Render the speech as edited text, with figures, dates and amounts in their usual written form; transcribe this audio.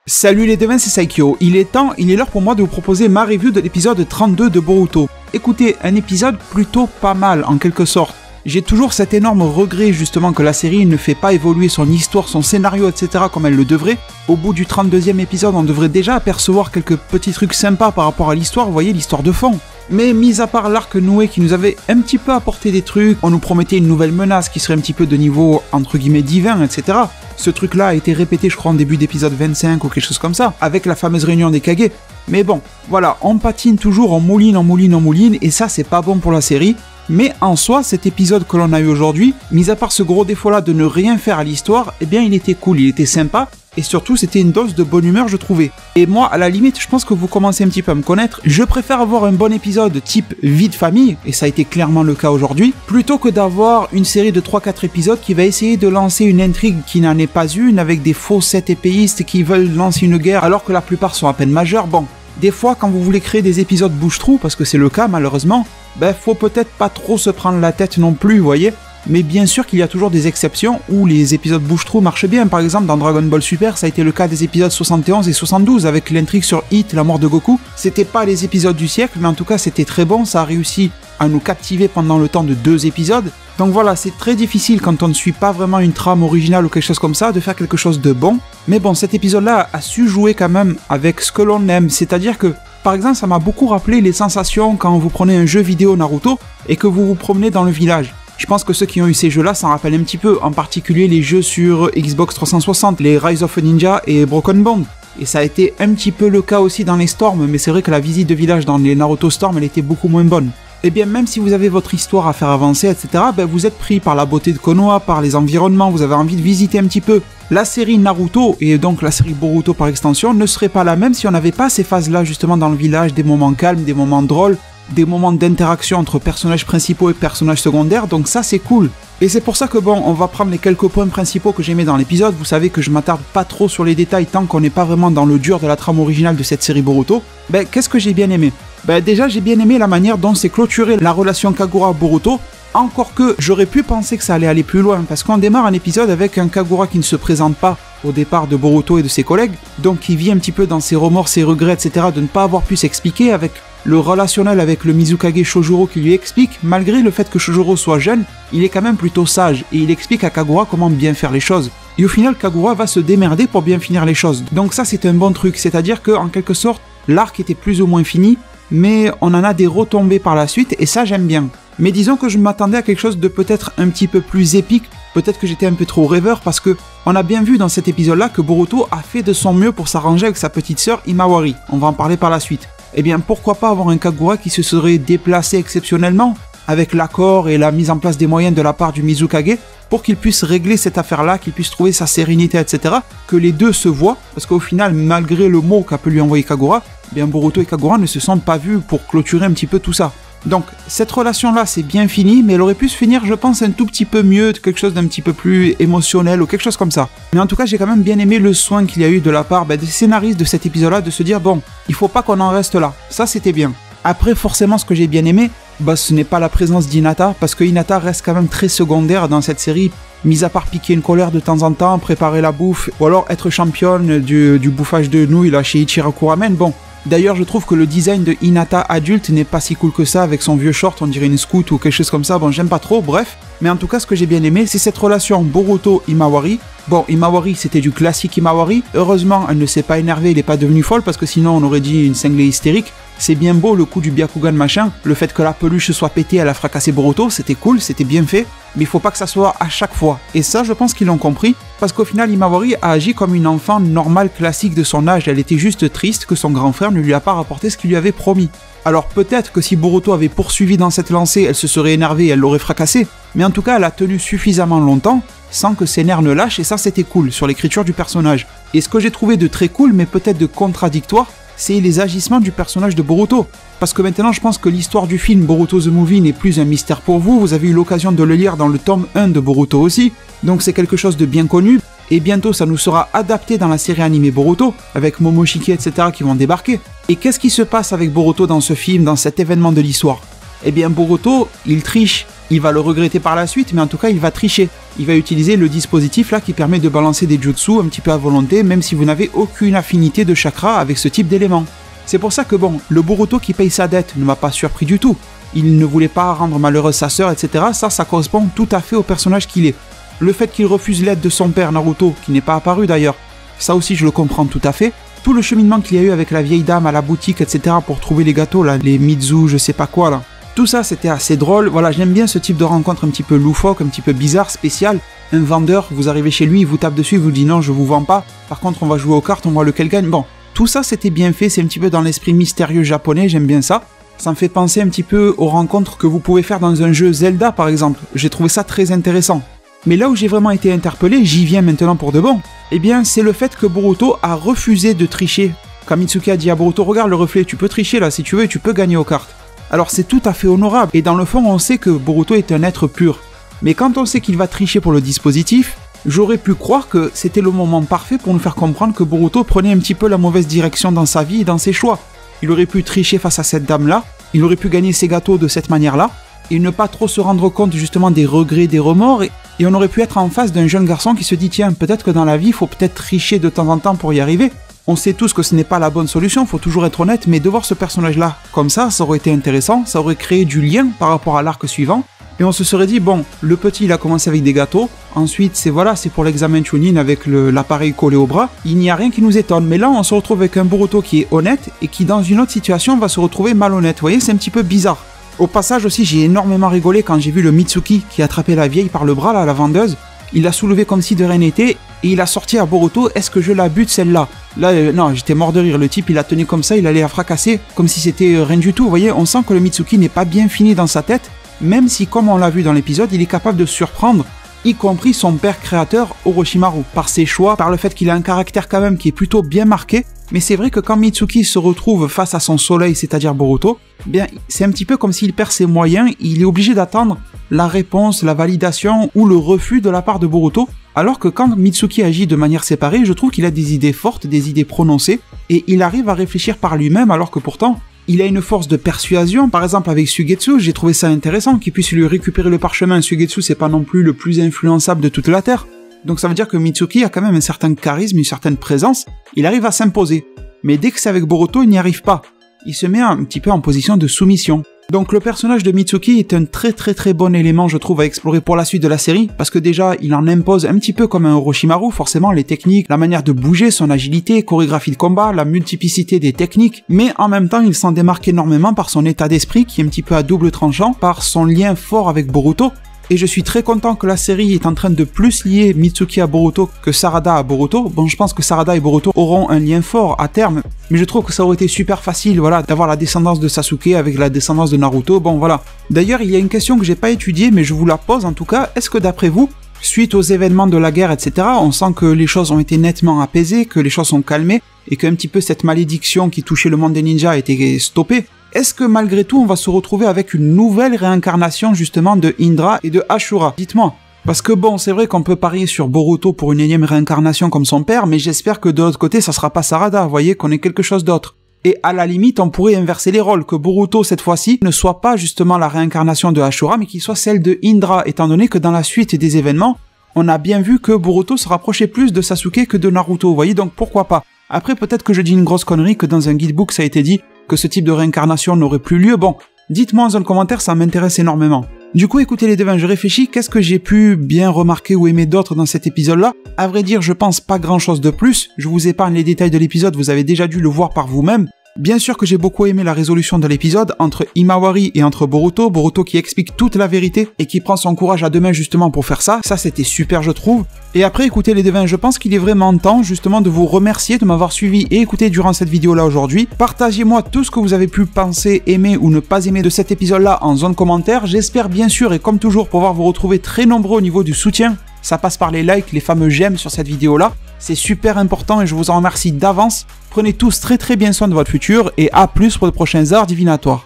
Salut les devins, c'est Saikyo. Il est l'heure pour moi de vous proposer ma review de l'épisode 32 de Boruto. Écoutez, un épisode plutôt pas mal en quelque sorte. J'ai toujours cet énorme regret justement que la série ne fait pas évoluer son histoire, son scénario, etc. comme elle le devrait. Au bout du 32e épisode, on devrait déjà apercevoir quelques petits trucs sympas par rapport à l'histoire, vous voyez, l'histoire de fond. Mais mis à part l'arc noué qui nous avait un petit peu apporté des trucs, on nous promettait une nouvelle menace qui serait un petit peu de niveau entre guillemets divin, etc. Ce truc-là a été répété, je crois, en début d'épisode 25 ou quelque chose comme ça, avec la fameuse réunion des Kage. Mais bon, voilà, on patine toujours, on mouline, et ça c'est pas bon pour la série. Mais en soi, cet épisode que l'on a eu aujourd'hui, mis à part ce gros défaut-là de ne rien faire à l'histoire, eh bien il était cool, il était sympa, et surtout c'était une dose de bonne humeur je trouvais. Et moi, à la limite, je pense que vous commencez un petit peu à me connaître, je préfère avoir un bon épisode type vie de famille, et ça a été clairement le cas aujourd'hui, plutôt que d'avoir une série de 3-4 épisodes qui va essayer de lancer une intrigue qui n'en est pas une, avec des faux 7 épéistes qui veulent lancer une guerre alors que la plupart sont à peine majeurs. Bon, des fois quand vous voulez créer des épisodes bouche-trou, parce que c'est le cas malheureusement, faut peut-être pas trop se prendre la tête non plus, vous voyez. Mais bien sûr qu'il y a toujours des exceptions où les épisodes bouche-trou marchent bien. Par exemple, dans Dragon Ball Super, ça a été le cas des épisodes 71 et 72 avec l'intrigue sur Hit, la mort de Goku. C'était pas les épisodes du siècle, mais en tout cas c'était très bon. Ça a réussi à nous captiver pendant le temps de 2 épisodes. Donc voilà, c'est très difficile quand on ne suit pas vraiment une trame originale ou quelque chose comme ça, de faire quelque chose de bon. Mais bon, cet épisode-là a su jouer quand même avec ce que l'on aime. C'est-à-dire que, par exemple, ça m'a beaucoup rappelé les sensations quand vous prenez un jeu vidéo Naruto et que vous vous promenez dans le village. Je pense que ceux qui ont eu ces jeux-là s'en rappellent un petit peu, en particulier les jeux sur Xbox 360, les Rise of Ninja et Broken Bond. Et ça a été un petit peu le cas aussi dans les Storms, mais c'est vrai que la visite de village dans les Naruto Storm, elle était beaucoup moins bonne. Et bien même si vous avez votre histoire à faire avancer, etc., vous êtes pris par la beauté de Konoha, par les environnements, vous avez envie de visiter un petit peu. La série Naruto, et donc la série Boruto par extension, ne serait pas la même si on n'avait pas ces phases-là justement dans le village, des moments calmes, des moments drôles, des moments d'interaction entre personnages principaux et personnages secondaires, donc ça c'est cool. Et c'est pour ça que bon, on va prendre les quelques points principaux que j'aimais dans l'épisode. Vous savez que je m'attarde pas trop sur les détails tant qu'on n'est pas vraiment dans le dur de la trame originale de cette série Boruto. Qu'est-ce que j'ai bien aimé ? Déjà j'ai bien aimé la manière dont s'est clôturée la relation Kagura-Boruto, encore que j'aurais pu penser que ça allait aller plus loin, parce qu'on démarre un épisode avec un Kagura qui ne se présente pas au départ de Boruto et de ses collègues, donc qui vit un petit peu dans ses remords, ses regrets, etc. de ne pas avoir pu s'expliquer, avec le relationnel avec le Mizukage Shojuro qui lui explique, malgré le fait que Shojuro soit jeune, il est quand même plutôt sage, et il explique à Kagura comment bien faire les choses. Et au final, Kagura va se démerder pour bien finir les choses. Donc ça c'est un bon truc, c'est-à-dire qu'en quelque sorte, l'arc était plus ou moins fini, mais on en a des retombées par la suite, et ça j'aime bien. Mais disons que je m'attendais à quelque chose de peut-être un petit peu plus épique, peut-être que j'étais un peu trop rêveur, parce que on a bien vu dans cet épisode-là que Boruto a fait de son mieux pour s'arranger avec sa petite sœur Imawari. On va en parler par la suite. Eh bien pourquoi pas avoir un Kagura qui se serait déplacé exceptionnellement, avec l'accord et la mise en place des moyens de la part du Mizukage, pour qu'il puisse régler cette affaire-là, qu'il puisse trouver sa sérénité, etc. Que les deux se voient, parce qu'au final, malgré le mot qu'a pu lui envoyer Kagura, Boruto et Kagura ne se sont pas vus pour clôturer un petit peu tout ça. Donc cette relation-là c'est bien fini, mais elle aurait pu se finir je pense un tout petit peu mieux, quelque chose d'un petit peu plus émotionnel ou quelque chose comme ça. Mais en tout cas j'ai quand même bien aimé le soin qu'il y a eu de la part des scénaristes de cet épisode-là de se dire bon, il faut pas qu'on en reste là, ça c'était bien. Après forcément ce que j'ai bien aimé, ce n'est pas la présence d'Hinata, parce que Hinata reste quand même très secondaire dans cette série, mis à part piquer une colère de temps en temps, préparer la bouffe, ou alors être championne du bouffage de nouilles là chez Ichiraku Ramen, bon. D'ailleurs, je trouve que le design de Hinata adulte n'est pas si cool que ça, avec son vieux short, on dirait une scout ou quelque chose comme ça, bon j'aime pas trop, bref. Mais en tout cas, ce que j'ai bien aimé, c'est cette relation Boruto-Imawari. Bon, Imawari, c'était du classique Imawari, heureusement, elle ne s'est pas énervée, elle n'est pas devenue folle, parce que sinon on aurait dit une cinglée hystérique. C'est bien beau le coup du Byakugan machin, le fait que la peluche soit pétée, elle a fracassé Boruto, c'était cool, c'était bien fait, mais il faut pas que ça soit à chaque fois. Et ça, je pense qu'ils l'ont compris, parce qu'au final, Imawari a agi comme une enfant normale classique de son âge, elle était juste triste que son grand frère ne lui a pas rapporté ce qu'il lui avait promis. Alors peut-être que si Boruto avait poursuivi dans cette lancée, elle se serait énervée et elle l'aurait fracassé, mais en tout cas, elle a tenu suffisamment longtemps, sans que ses nerfs ne lâchent, et ça c'était cool, sur l'écriture du personnage. Et ce que j'ai trouvé de très cool, mais peut-être de contradictoire, c'est les agissements du personnage de Boruto. Parce que maintenant je pense que l'histoire du film Boruto the Movie n'est plus un mystère pour vous avez eu l'occasion de le lire dans le tome 1 de Boruto aussi, donc c'est quelque chose de bien connu, et bientôt ça nous sera adapté dans la série animée Boruto, avec Momoshiki etc. qui vont débarquer. Et qu'est-ce qui se passe avec Boruto dans ce film, dans cet événement de l'histoire ? Eh bien Boruto, il triche, Il va le regretter par la suite, mais en tout cas, il va tricher. Il va utiliser le dispositif là qui permet de balancer des jutsu un petit peu à volonté, même si vous n'avez aucune affinité de chakra avec ce type d'élément. C'est pour ça que bon, le Boruto qui paye sa dette ne m'a pas surpris du tout. Il ne voulait pas rendre malheureuse sa sœur, etc. Ça correspond tout à fait au personnage qu'il est. Le fait qu'il refuse l'aide de son père Naruto, qui n'est pas apparu d'ailleurs, ça aussi je le comprends tout à fait. Tout le cheminement qu'il y a eu avec la vieille dame à la boutique, etc. pour trouver les gâteaux là, les Mizu, je sais pas quoi là. Tout ça, c'était assez drôle. Voilà, j'aime bien ce type de rencontre un petit peu loufoque, un petit peu bizarre, spécial. Un vendeur, vous arrivez chez lui, il vous tape dessus, il vous dit non, je vous vends pas. Par contre, on va jouer aux cartes, on voit lequel gagne. Bon, tout ça, c'était bien fait. C'est un petit peu dans l'esprit mystérieux japonais, j'aime bien ça. Ça me fait penser un petit peu aux rencontres que vous pouvez faire dans un jeu Zelda, par exemple. J'ai trouvé ça très intéressant. Mais là où j'ai vraiment été interpellé, j'y viens maintenant pour de bon, eh bien, c'est le fait que Boruto a refusé de tricher. Quand Mitsuki a dit à Boruto, regarde le reflet, tu peux tricher là si tu veux et tu peux gagner aux cartes. Alors c'est tout à fait honorable, et dans le fond on sait que Boruto est un être pur. Mais quand on sait qu'il va tricher pour le dispositif, j'aurais pu croire que c'était le moment parfait pour nous faire comprendre que Boruto prenait un petit peu la mauvaise direction dans sa vie et dans ses choix. Il aurait pu tricher face à cette dame-là, il aurait pu gagner ses gâteaux de cette manière-là, et ne pas trop se rendre compte justement des regrets, des remords, et on aurait pu être en face d'un jeune garçon qui se dit tiens, peut-être que dans la vie, il faut peut-être tricher de temps en temps pour y arriver. On sait tous que ce n'est pas la bonne solution, faut toujours être honnête, mais de voir ce personnage-là comme ça aurait été intéressant, ça aurait créé du lien par rapport à l'arc suivant, et on se serait dit, bon, le petit il a commencé avec des gâteaux, ensuite c'est pour l'examen Chunin avec l'appareil collé au bras, il n'y a rien qui nous étonne, mais là on se retrouve avec un Boruto qui est honnête, et qui dans une autre situation va se retrouver malhonnête, vous voyez, c'est un petit peu bizarre. Au passage aussi, j'ai énormément rigolé quand j'ai vu le Mitsuki qui attrapait la vieille par le bras, là, la vendeuse. Il l'a soulevé comme si de rien n'était, et il a sorti à Boruto, est-ce que je la bute celle-là? Là, non, j'étais mort de rire, le type il l'a tenu comme ça, il allait la fracasser, comme si c'était rien du tout, vous voyez, on sent que le Mitsuki n'est pas bien fini dans sa tête, même si, comme on l'a vu dans l'épisode, il est capable de surprendre, y compris son père créateur, Orochimaru, par ses choix, par le fait qu'il a un caractère quand même qui est plutôt bien marqué, mais c'est vrai que quand Mitsuki se retrouve face à son soleil, c'est-à-dire Boruto, bien, c'est un petit peu comme s'il perd ses moyens, il est obligé d'attendre la réponse, la validation ou le refus de la part de Boruto, alors que quand Mitsuki agit de manière séparée, je trouve qu'il a des idées fortes, des idées prononcées, et il arrive à réfléchir par lui-même, alors que pourtant, il a une force de persuasion, par exemple avec Suigetsu, j'ai trouvé ça intéressant qu'il puisse lui récupérer le parchemin. Suigetsu, c'est pas non plus le plus influençable de toute la Terre. Donc ça veut dire que Mitsuki a quand même un certain charisme, une certaine présence, il arrive à s'imposer. Mais dès que c'est avec Boruto, il n'y arrive pas. Il se met un petit peu en position de soumission. Donc le personnage de Mitsuki est un très bon élément, je trouve, à explorer pour la suite de la série, parce que déjà, il en impose un petit peu comme un Orochimaru, forcément, les techniques, la manière de bouger, son agilité, chorégraphie de combat, la multiplicité des techniques, mais en même temps, il s'en démarque énormément par son état d'esprit, qui est un petit peu à double tranchant, par son lien fort avec Boruto. Et je suis très content que la série est en train de plus lier Mitsuki à Boruto que Sarada à Boruto. Bon, je pense que Sarada et Boruto auront un lien fort à terme, mais je trouve que ça aurait été super facile, voilà, d'avoir la descendance de Sasuke avec la descendance de Naruto, bon voilà. D'ailleurs, il y a une question que j'ai pas étudiée, mais je vous la pose en tout cas, est-ce que d'après vous, suite aux événements de la guerre, etc., on sent que les choses ont été nettement apaisées, que les choses sont calmées, et qu'un petit peu cette malédiction qui touchait le monde des ninjas a été stoppée? Est-ce que malgré tout on va se retrouver avec une nouvelle réincarnation justement de Indra et de Ashura? Dites-moi. Parce que bon, c'est vrai qu'on peut parier sur Boruto pour une énième réincarnation comme son père, mais j'espère que de l'autre côté ça sera pas Sarada, vous voyez, qu'on ait quelque chose d'autre. Et à la limite, on pourrait inverser les rôles, que Boruto cette fois-ci ne soit pas justement la réincarnation de Ashura, mais qu'il soit celle de Indra, étant donné que dans la suite des événements, on a bien vu que Boruto se rapprochait plus de Sasuke que de Naruto, vous voyez, donc pourquoi pas. Après, peut-être que je dis une grosse connerie, que dans un guidebook ça a été dit que ce type de réincarnation n'aurait plus lieu, bon, dites-moi en zone commentaire, ça m'intéresse énormément. Du coup, écoutez les devins, je réfléchis, qu'est-ce que j'ai pu bien remarquer ou aimer d'autres dans cet épisode-là? À vrai dire, je pense pas grand-chose de plus, je vous épargne les détails de l'épisode, vous avez déjà dû le voir par vous-même. Bien sûr que j'ai beaucoup aimé la résolution de l'épisode entre Himawari et entre Boruto, Boruto qui explique toute la vérité et qui prend son courage à deux mains justement pour faire ça, ça c'était super je trouve. Et après écoutez les devins, je pense qu'il est vraiment temps justement de vous remercier de m'avoir suivi et écouté durant cette vidéo là aujourd'hui. Partagez-moi tout ce que vous avez pu penser, aimer ou ne pas aimer de cet épisode là en zone commentaire, j'espère bien sûr et comme toujours pouvoir vous retrouver très nombreux au niveau du soutien. Ça passe par les likes, les fameux j'aime sur cette vidéo-là. C'est super important et je vous en remercie d'avance. Prenez tous très bien soin de votre futur et à plus pour de prochains arts divinatoires.